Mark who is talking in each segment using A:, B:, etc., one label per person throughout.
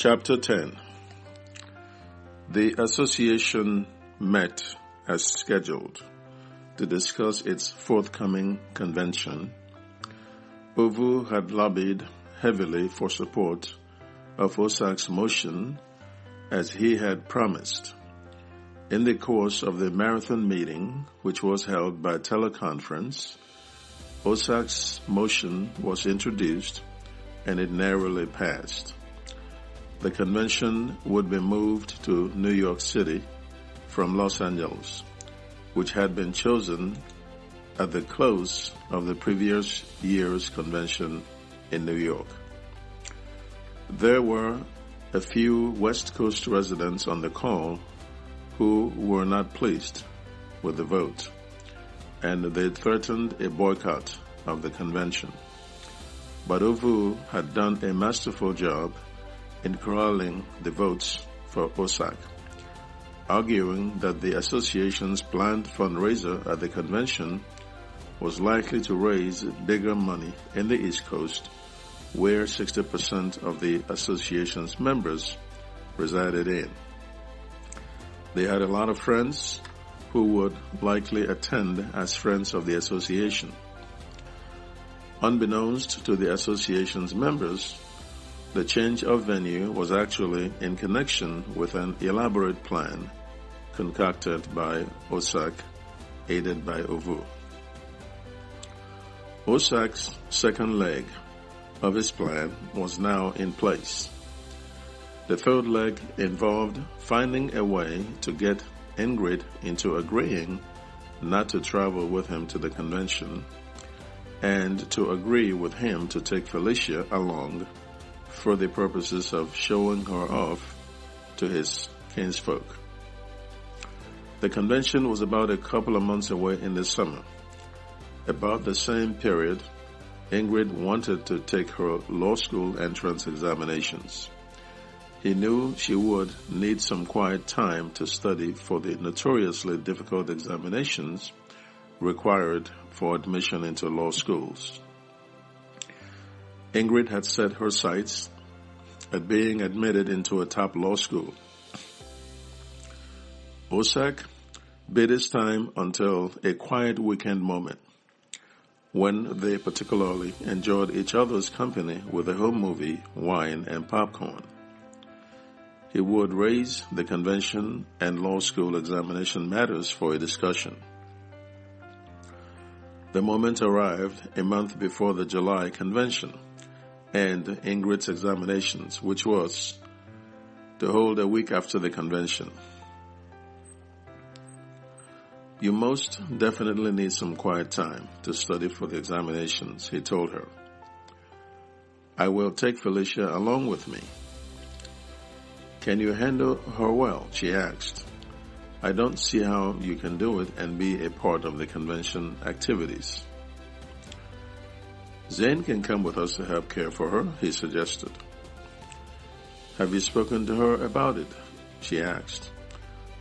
A: Chapter 10. The association met as scheduled to discuss its forthcoming convention. Ovu had lobbied heavily for support of Osak's motion as he had promised. In the course of the marathon meeting, which was held by teleconference, Osak's motion was introduced and it narrowly passed. The convention would be moved to New York City from Los Angeles, which had been chosen at the close of the previous year's convention in New York. There were a few West Coast residents on the call who were not pleased with the vote, and they threatened a boycott of the convention. But Ovu had done a masterful job in corralling the votes for Osak, arguing that the association's planned fundraiser at the convention was likely to raise bigger money in the East Coast, where 60% of the association's members resided in. They had a lot of friends who would likely attend as friends of the association. Unbeknownst to the association's members, the change of venue was actually in connection with an elaborate plan concocted by Osak, aided by Ovu. Osak's second leg of his plan was now in place. The third leg involved finding a way to get Ingrid into agreeing not to travel with him to the convention and to agree with him to take Felicia along for the purposes of showing her off to his kinsfolk. The convention was about a couple of months away in the summer. About the same period, Ingrid wanted to take her law school entrance examinations. He knew she would need some quiet time to study for the notoriously difficult examinations required for admission into law schools. Ingrid had set her sights at being admitted into a top law school. Osak bid his time until a quiet weekend moment, when they particularly enjoyed each other's company with a home movie, wine, and popcorn. He would raise the convention and law school examination matters for a discussion. The moment arrived a month before the July convention and Ingrid's examinations, which was to hold a week after the convention. You most definitely need some quiet time to study for the examinations, he told her. I will take Felicia along with me. Can you handle her well? She asked. I don't see how you can do it and be a part of the convention activities. Zane can come with us to help care for her, he suggested. Have you spoken to her about it? She asked.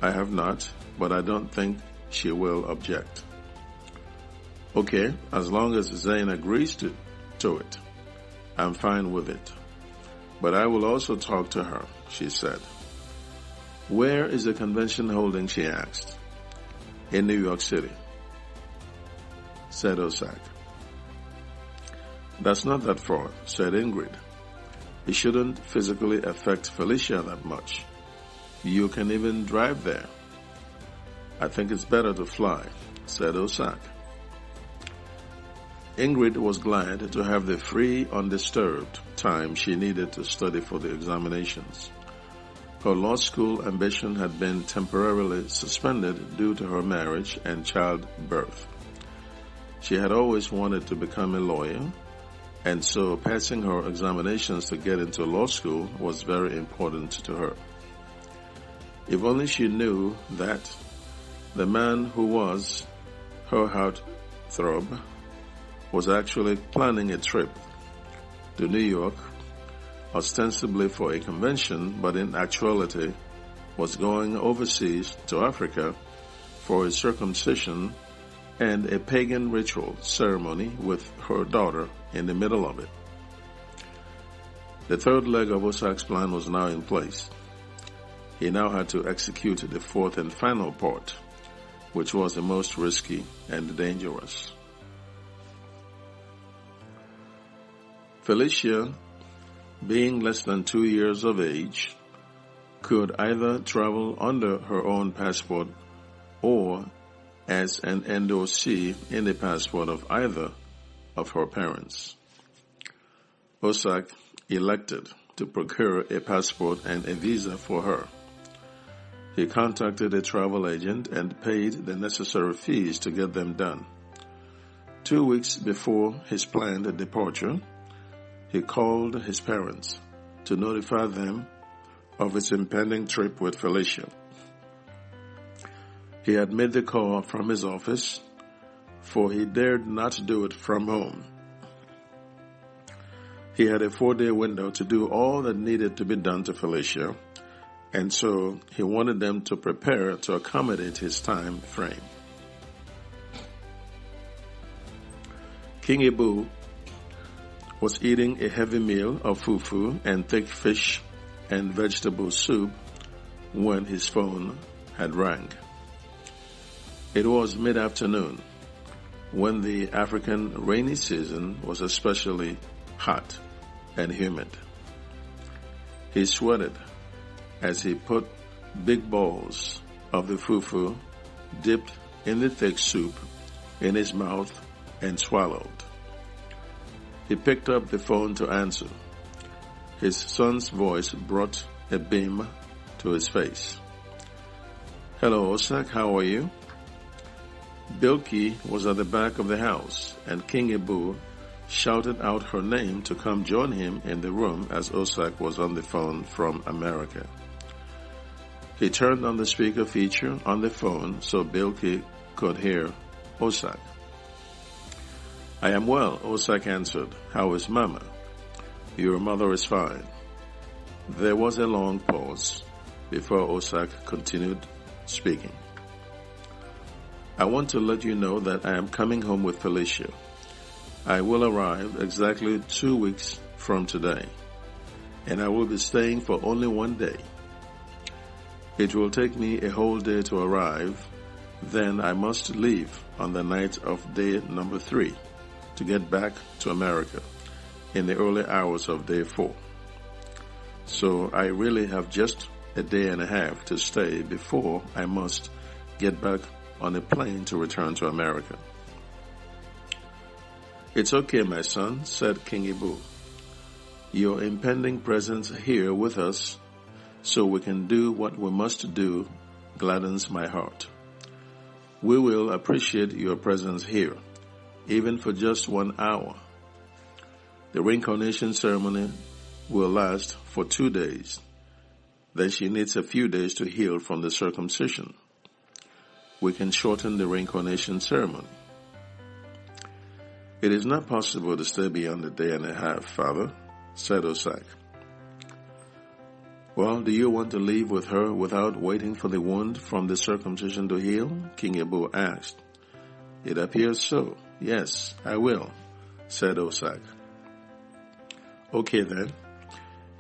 A: I have not, but I don't think she will object. Okay, as long as Zane agrees to it, I'm fine with it. But I will also talk to her, she said. Where is the convention holding, she asked. In New York City, said Osak. That's not that far, said Ingrid. It shouldn't physically affect Felicia that much. You can even drive there. I think it's better to fly, said Osak. Ingrid was glad to have the free, undisturbed time she needed to study for the examinations. Her law school ambition had been temporarily suspended due to her marriage and childbirth. She had always wanted to become a lawyer, and so passing her examinations to get into law school was very important to her. If only she knew that the man who was her heartthrob was actually planning a trip to New York, ostensibly for a convention, but in actuality was going overseas to Africa for a circumcision and a pagan ritual ceremony with her daughter in the middle of it. The third leg of Osak's plan was now in place. He now had to execute the fourth and final part, which was the most risky and dangerous. Felicia, being less than 2 years of age, could either travel under her own passport or as an NOC in the passport of either of her parents. Osak elected to procure a passport and a visa for her. He contacted a travel agent and paid the necessary fees to get them done. 2 weeks before his planned departure, he called his parents to notify them of his impending trip with Felicia. He had made the call from his office, for he dared not do it from home. He had a 4-day window to do all that needed to be done to Felicia, and so he wanted them to prepare to accommodate his time frame. King Ibu was eating a heavy meal of fufu and thick fish and vegetable soup when his phone had rang. It was mid-afternoon, when the African rainy season was especially hot and humid. He sweated as he put big balls of the fufu dipped in the thick soup in his mouth and swallowed. He picked up the phone to answer. His son's voice brought a beam to his face. "Hello, Osak, how are you?" Bilki was at the back of the house, and King Ibu shouted out her name to come join him in the room as Osak was on the phone from America. He turned on the speaker feature on the phone so Bilki could hear Osak. "I am well," Osak answered. "How is Mama?" "Your mother is fine." There was a long pause before Osak continued speaking. "I want to let you know that I am coming home with Felicia. I will arrive exactly 2 weeks from today, and I will be staying for only 1 day. It will take me a whole day to arrive, then I must leave on the night of day number 3 to get back to America in the early hours of day 4. So I really have just a day and a half to stay before I must get back on a plane to return to America." "It's okay, my son," said King Ibu. "Your impending presence here with us so we can do what we must do gladdens my heart. We will appreciate your presence here, even for just 1 hour. The reincarnation ceremony will last for 2 days. Then she needs a few days to heal from the circumcision. We can shorten the reincarnation ceremony." "It is not possible to stay beyond a day and a half, Father," said Osak. "Well, do you want to leave with her without waiting for the wound from the circumcision to heal?" King Ibu asked. "It appears so. Yes, I will," said Osak. "Okay then.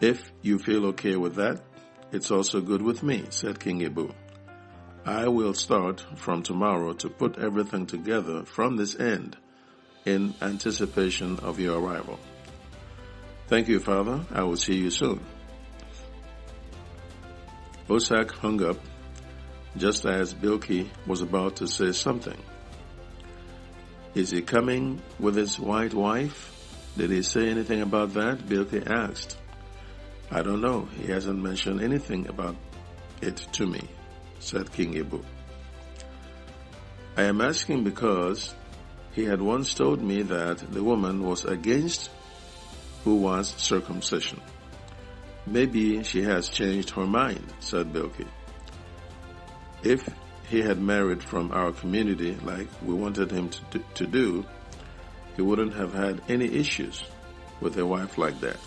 A: If you feel okay with that, it's also good with me," said King Ibu. "I will start from tomorrow to put everything together from this end in anticipation of your arrival." "Thank you, Father. I will see you soon." Osak hung up just as Bilki was about to say something. "Is he coming with his white wife? Did he say anything about that?" Bilki asked. "I don't know. He hasn't mentioned anything about it to me," said King Ibu. "I am asking because he had once told me that the woman was against who was circumcision. Maybe she has changed her mind," said Bilki. "If he had married from our community like we wanted him to do, he wouldn't have had any issues with a wife like that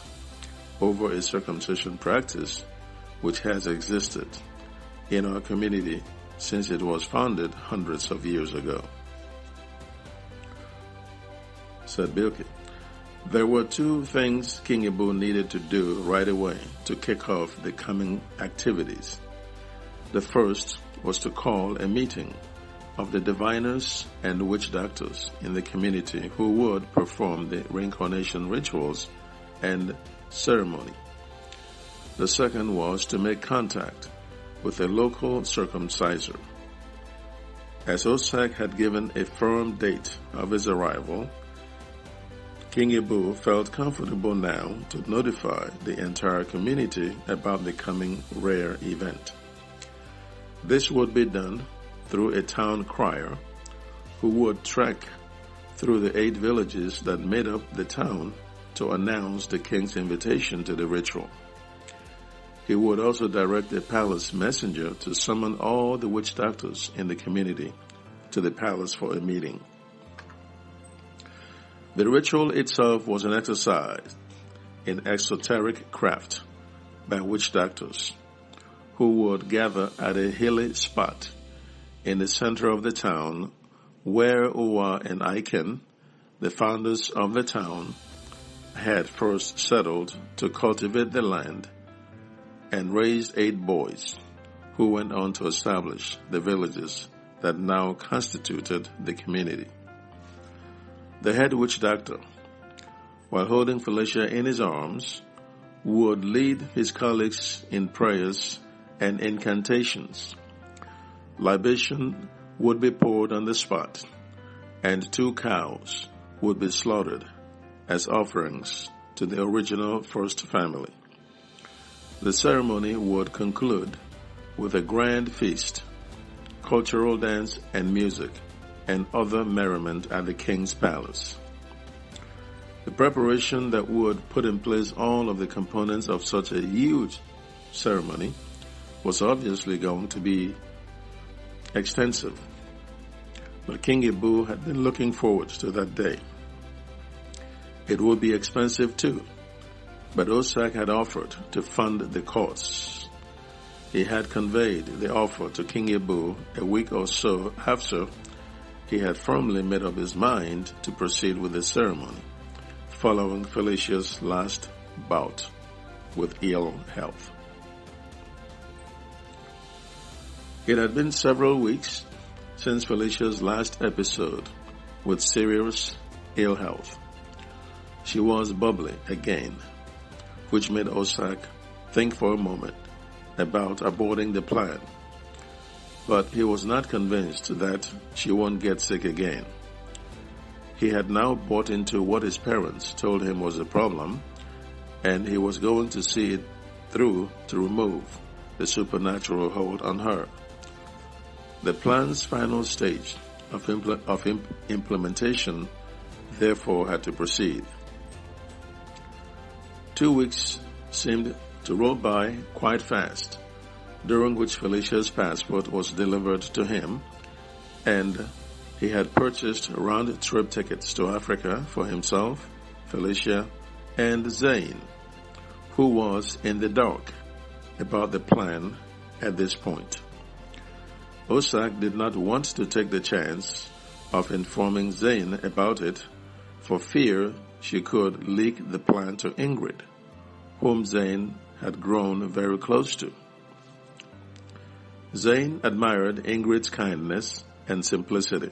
A: over a circumcision practice which has existed in our community since it was founded hundreds of years ago," said Bilki. There were two things King Ibu needed to do right away to kick off the coming activities. The first was to call a meeting of the diviners and witch doctors in the community who would perform the reincarnation rituals and ceremony. The second was to make contact with a local circumciser. As Osak had given a firm date of his arrival, King Ibu felt comfortable now to notify the entire community about the coming rare event. This would be done through a town crier who would trek through the 8 villages that made up the town to announce the king's invitation to the ritual. He would also direct a palace messenger to summon all the witch doctors in the community to the palace for a meeting. The ritual itself was an exercise in exoteric craft by witch doctors who would gather at a hilly spot in the center of the town where Owa and Aiken, the founders of the town, had first settled to cultivate the land and raised 8 boys who went on to establish the villages that now constituted the community. The head witch doctor, while holding Felicia in his arms, would lead his colleagues in prayers and incantations. Libation would be poured on the spot, and 2 cows would be slaughtered as offerings to the original first family. The ceremony would conclude with a grand feast, cultural dance and music, and other merriment at the king's palace. The preparation that would put in place all of the components of such a huge ceremony was obviously going to be extensive. But King Ibu had been looking forward to that day. It would be expensive too, but Osak had offered to fund the costs. He had conveyed the offer to King Ibu a week or so after he had firmly made up his mind to proceed with the ceremony, following Felicia's last bout with ill health. It had been several weeks since Felicia's last episode with serious ill health. She was bubbly again, which made Osak think for a moment about aborting the plan. But he was not convinced that she won't get sick again. He had now bought into what his parents told him was a problem, and he was going to see it through to remove the supernatural hold on her. The plan's final stage of implementation therefore had to proceed. 2 weeks seemed to roll by quite fast, during which Felicia's passport was delivered to him, and he had purchased round-trip tickets to Africa for himself, Felicia, and Zane, who was in the dark about the plan at this point. Osak did not want to take the chance of informing Zane about it for fear she could leak the plan to Ingrid, whom Zane had grown very close to. Zane admired Ingrid's kindness and simplicity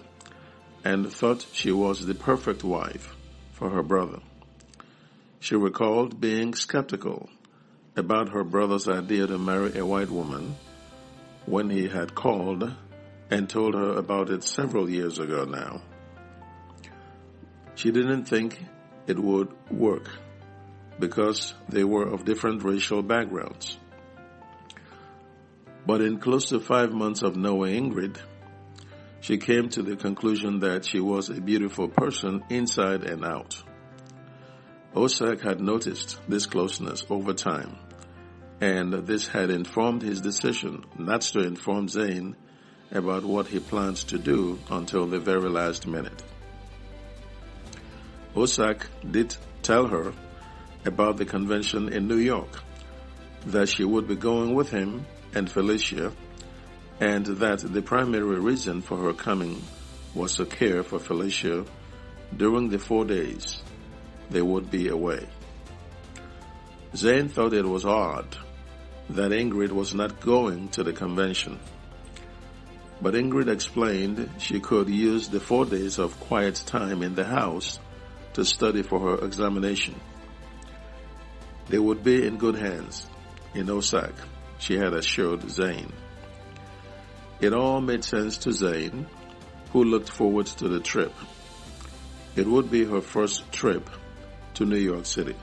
A: and thought she was the perfect wife for her brother. She recalled being skeptical about her brother's idea to marry a white woman when he had called and told her about it several years ago now. She didn't think it would work because they were of different racial backgrounds. But in close to 5 months of knowing Ingrid, she came to the conclusion that she was a beautiful person inside and out. Osak had noticed this closeness over time, and this had informed his decision not to inform Zane about what he planned to do until the very last minute. Osak did tell her about the convention in New York, that she would be going with him and Felicia, and that the primary reason for her coming was to care for Felicia during the 4 days they would be away. Zane thought it was odd that Ingrid was not going to the convention. But Ingrid explained she could use the 4 days of quiet time in the house to study for her examination. They would be in good hands in Osak, she had assured Zane. It all made sense to Zane, who looked forward to the trip. It would be her first trip to New York City.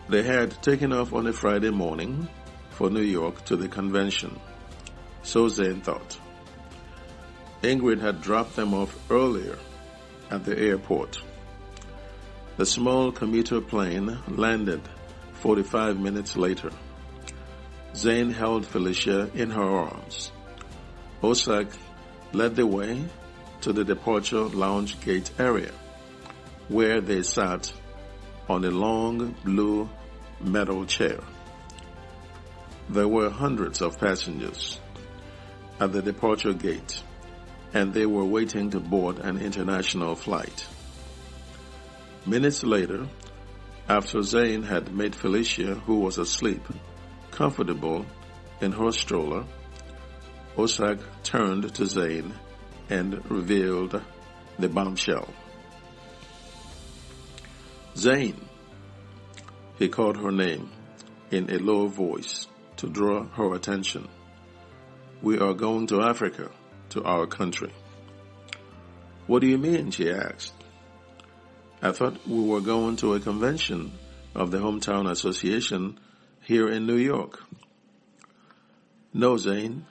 A: They had taken off on a Friday morning for New York to the convention, so Zane thought. Ingrid had dropped them off earlier at the airport. The small commuter plane landed 45 minutes later. Zane held Felicia in her arms. Osak led the way to the departure lounge gate area, where they sat on a long blue metal chair. There were hundreds of passengers at the departure gate, and they were waiting to board an international flight. Minutes later, after Zane had made Felicia, who was asleep, comfortable in her stroller, Osak turned to Zane and revealed the bombshell. Zane, he called her name in a low voice to draw her attention. We are going to Africa, to our country. What do you mean? She asked. I thought we were going to a convention of the Hometown Association here in New York. No, Zane,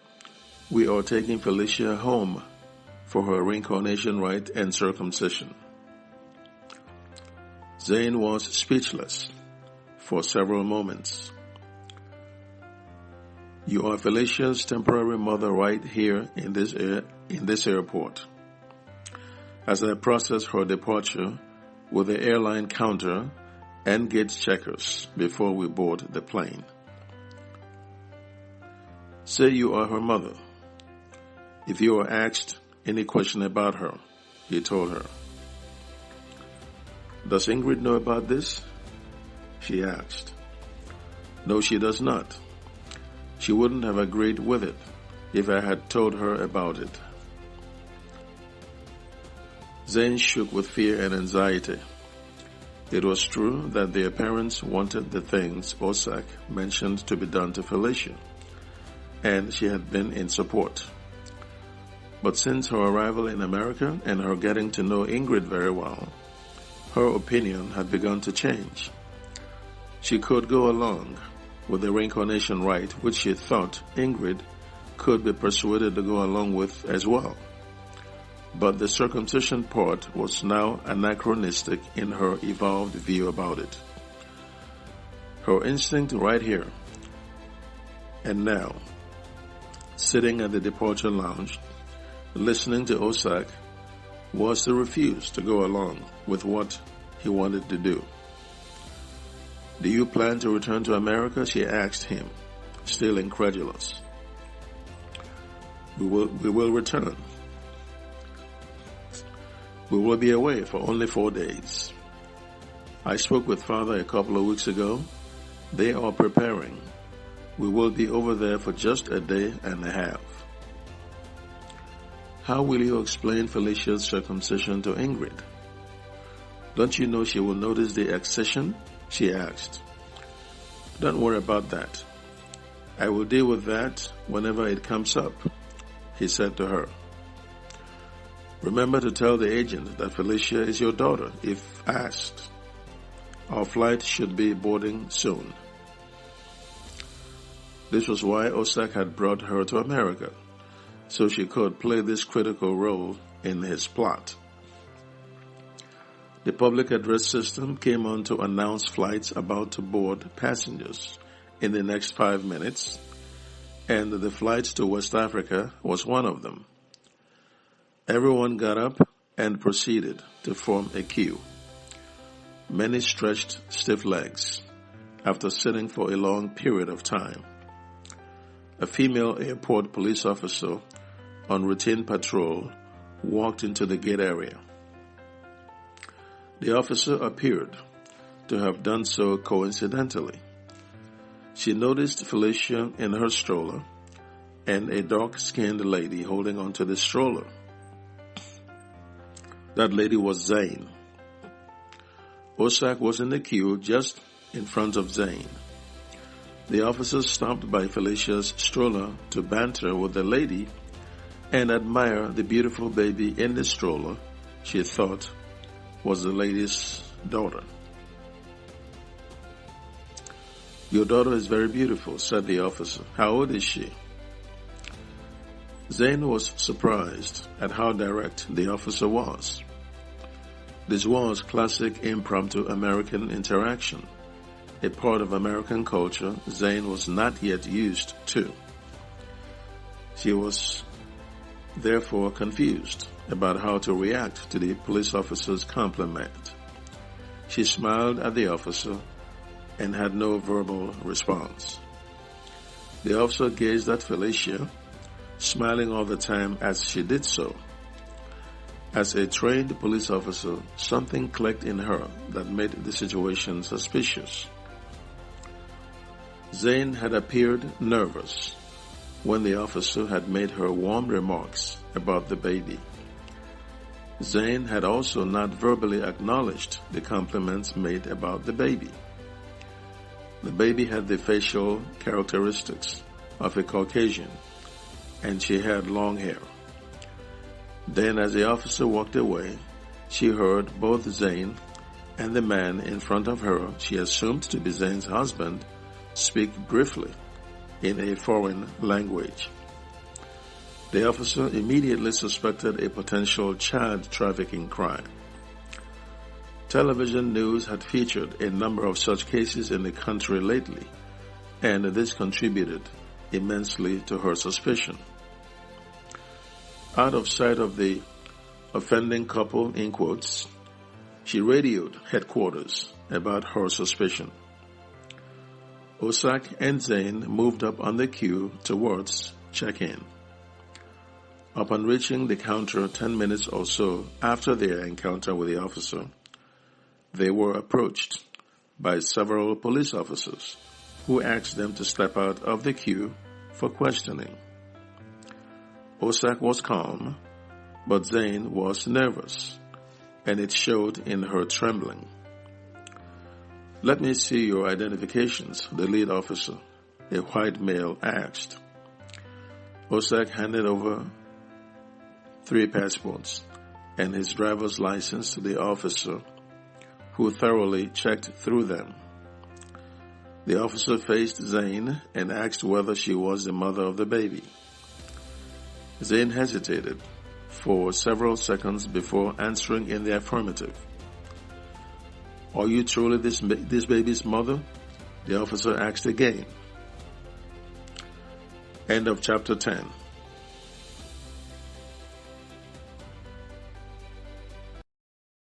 A: we are taking Felicia home for her reincarnation rite and circumcision. Zane was speechless for several moments. You are Felicia's temporary mother right here in this airport. As I process her departure with the airline counter and gate checkers before we board the plane. Say you are her mother. If you are asked any question about her, he told her. Does Ingrid know about this? She asked. No, she does not. She wouldn't have agreed with it if I had told her about it. Zane shook with fear and anxiety. It was true that their parents wanted the things Osak mentioned to be done to Felicia, and she had been in support. But since her arrival in America and her getting to know Ingrid very well, her opinion had begun to change. She could go along with the reincarnation rite, which she thought Ingrid could be persuaded to go along with as well. But the circumcision part was now anachronistic in her evolved view about it. Her instinct right here and now, sitting at the departure lounge, listening to Osak, was to refuse to go along with what he wanted to do. Do you plan to return to America? She asked him, still incredulous. We will return. We will be away for only 4 days. I spoke with Father a couple of weeks ago. They are preparing. We will be over there for just a day and a half. How will you explain Felicia's circumcision to Ingrid? Don't you know she will notice the excision? She asked. Don't worry about that. I will deal with that whenever it comes up, he said to her. Remember to tell the agent that Felicia is your daughter if asked. Our flight should be boarding soon. This was why Osak had brought her to America, so she could play this critical role in his plot. The public address system came on to announce flights about to board passengers in the next 5 minutes, and the flight to West Africa was one of them. Everyone got up and proceeded to form a queue. Many stretched stiff legs after sitting for a long period of time. A female airport police officer on routine patrol walked into the gate area. The officer appeared to have done so coincidentally. She noticed Felicia in her stroller and a dark-skinned lady holding onto the stroller. That lady was Zane. Osak was in the queue just in front of Zane. The officer stopped by Felicia's stroller to banter with the lady and admire the beautiful baby in the stroller she thought was the lady's daughter. "Your daughter is very beautiful," said the officer. "How old is she?" Zane was surprised at how direct the officer was. This was classic impromptu American interaction, a part of American culture Zane was not yet used to. She was therefore confused about how to react to the police officer's compliment. She smiled at the officer and had no verbal response. The officer gazed at Felicia, smiling all the time as she did so. As a trained police officer, something clicked in her that made the situation suspicious. Zane had appeared nervous when the officer had made her warm remarks about the baby. Zane had also not verbally acknowledged the compliments made about the baby. The baby had the facial characteristics of a Caucasian, and she had long hair. Then, as the officer walked away, she heard both Zane and the man in front of her, she assumed to be Zane's husband, speak briefly in a foreign language. The officer immediately suspected a potential child trafficking crime. Television news had featured a number of such cases in the country lately, and this contributed immensely to her suspicion. Out of sight of the offending couple, in quotes, she radioed headquarters about her suspicion. Osak and Zane moved up on the queue towards check-in. Upon reaching the counter 10 minutes or so after their encounter with the officer, they were approached by several police officers who asked them to step out of the queue for questioning. Osak was calm, but Zane was nervous, and it showed in her trembling. "Let me see your identifications," the lead officer, a white male, asked. Osak handed over 3 passports and his driver's license to the officer, who thoroughly checked through them. The officer faced Zane and asked whether she was the mother of the baby. Zane hesitated for several seconds before answering in the affirmative. "Are you truly this baby's mother?" the officer asked again. End of chapter 10.